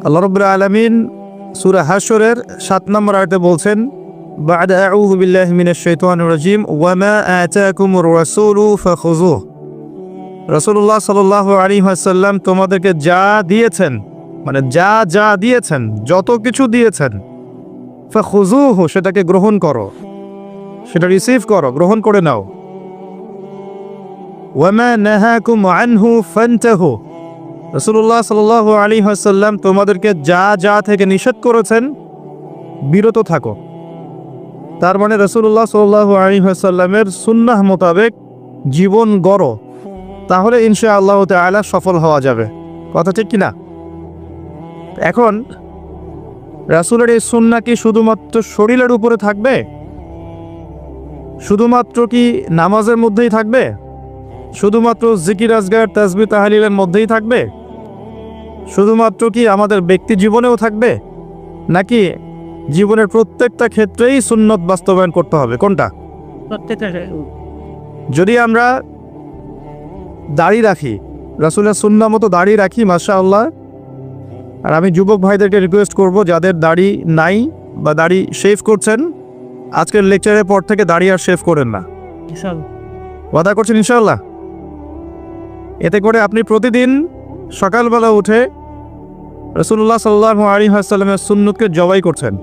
আল্লাহ রাব্বুল আলামিন সূরা হাশরের ৭ নম্বর আয়াতে বলছেন, বা'দা আউযু বিল্লাহি মিনাশ শাইতানির রাজীম ওয়া মা আতাকুমুর রাসূলু ফাখুযুহু। রাসূলুল্লাহ সাল্লাল্লাহু আলাইহি ওয়াসাল্লাম তোমাদেরকে যা দিয়েছেন, মানে যা দিয়েছেন, যত কিছু দিয়েছেন, ফাখুযুহু সেটাকে গ্রহণ করো, সেটা রিসিভ করো, গ্রহণ করে নাও। ওয়া মা নাহাকুম আনহু ফান্তাহু। রাসূলুল্লাহ সাল্লাল্লাহু আলাইহি ওয়াসাল্লাম তোমাদেরকে যা থেকে নিষেধ করেছেন বিরত থাকো। তার মানে রাসূলুল্লাহ সাল্লাল্লাহু আলাইহি ওয়াসাল্লামের সুন্নাহ মোতাবেক জীবন গড়ো, তাহলে ইনশাআল্লাহ তাআলা সফল হওয়া যাবে। কথা ঠিক কিনা? এখন রাসূলের এই সুন্নাহ কি শুধুমাত্র শরীরের উপরে থাকবে? শুধুমাত্র কি নামাজের মধ্যেই থাকবে? শুধুমাত্র জিকির আজগার তাসবিহ তাহলিলের মধ্যেই থাকবে? শুধুমাত্র কি আমাদের ব্যক্তি জীবনেও থাকবে? নাকি জীবনের প্রত্যেকটা ক্ষেত্রেই সুন্নত বাস্তবায়ন করতে হবে? কোনটা? যদি আমরা দাড়ি রাখি, রাসূলের সুন্নাহ মতো দাড়ি রাখি, মাশাআল্লাহ। আর আমি যুবক ভাইদেরকে রিকোয়েস্ট করব, যাদের দাড়ি নাই বা দাড়ি শেভ করছেন, আজকের লেকচারের পর থেকে দাড়ি আর শেভ করেন না, ওয়াদা করছেন ইনশাআল্লাহ। এতে করে আপনি প্রতিদিন সকালবেলা উঠে রাসূলুল্লাহ সাল্লাল্লাহু আলাইহি ওয়াসাল্লামের সুন্নতকে জবাই করছেন।